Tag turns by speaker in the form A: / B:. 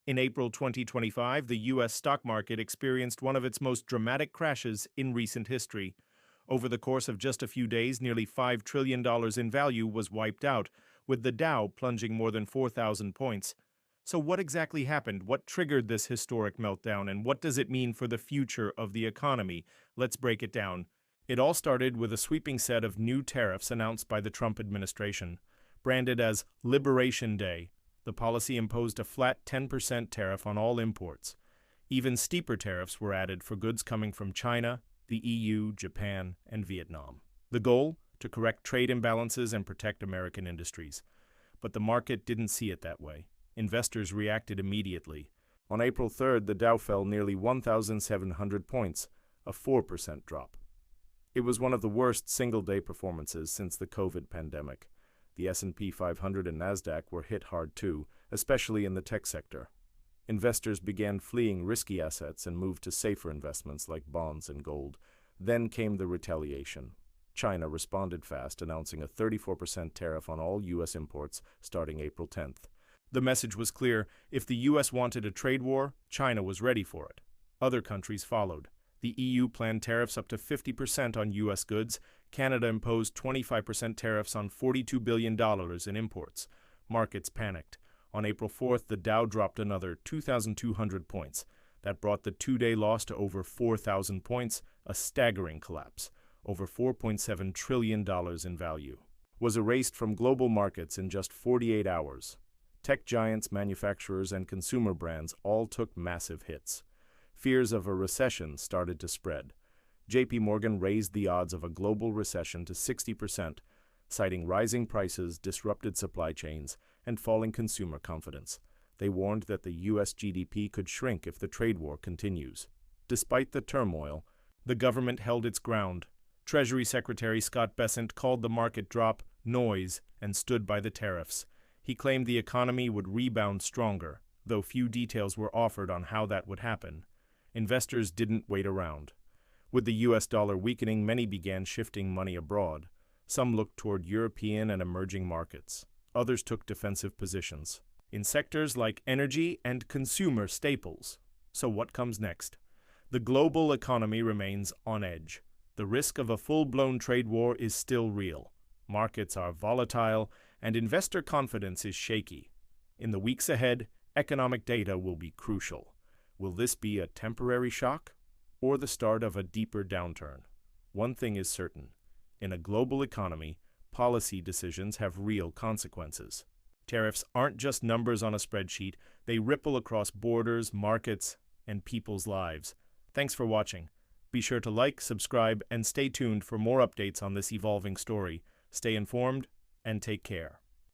A: In April 2025, the U.S. stock market experienced one of its most dramatic crashes in recent history. Over the course of just a few days, nearly $5 trillion in value was wiped out, with the Dow plunging more than 4,000 points. So, what exactly happened? What triggered this historic meltdown, and what does it mean for the future of the economy? Let's break it down. It all started with a sweeping set of new tariffs announced by the Trump administration. Branded as Liberation Day, the policy imposed a flat 10% tariff on all imports. Even steeper tariffs were added for goods coming from China, the EU, Japan, and Vietnam. The goal? To correct trade imbalances and protect American industries. But the market didn't see it that way. Investors reacted immediately. On April 3rd, the Dow fell nearly 1,700 points, a 4% drop. It was one of the worst single-day performances since the COVID pandemic. The S&P 500 and Nasdaq were hit hard too, especially in the tech sector. Investors began fleeing risky assets and moved to safer investments like bonds and gold. Then came the retaliation. China responded fast, announcing a 34% tariff on all U.S. imports starting April 10th. The message was clear: if the U.S. wanted a trade war, China was ready for it. Other countries followed. The EU planned tariffs up to 50% on U.S. goods. Canada imposed 25% tariffs on $42 billion in imports. Markets panicked. On April 4th, the Dow dropped another 2,200 points. That brought the two-day loss to over 4,000 points, a staggering collapse. Over $4.7 trillion in value was erased from global markets in just 48 hours. Tech giants, manufacturers, and consumer brands all took massive hits. Fears of a recession started to spread. J.P. Morgan raised the odds of a global recession to 60%, citing rising prices, disrupted supply chains, and falling consumer confidence. They warned that the U.S. GDP could shrink if the trade war continues. Despite the turmoil, the government held its ground. Treasury Secretary Scott Bessent called the market drop noise and stood by the tariffs. He claimed the economy would rebound stronger, though few details were offered on how that would happen. Investors didn't wait around. With the U.S. dollar weakening, many began shifting money abroad. Some looked toward European and emerging markets. Others took defensive positions in sectors like energy and consumer staples. So what comes next? The global economy remains on edge. The risk of a full-blown trade war is still real. Markets are volatile, and investor confidence is shaky. In the weeks ahead, economic data will be crucial. Will this be a temporary shock or the start of a deeper downturn? One thing is certain: in a global economy, policy decisions have real consequences. Tariffs aren't just numbers on a spreadsheet, they ripple across borders, markets, and people's lives. Thanks for watching. Be sure to like, subscribe, and stay tuned for more updates on this evolving story. Stay informed and take care.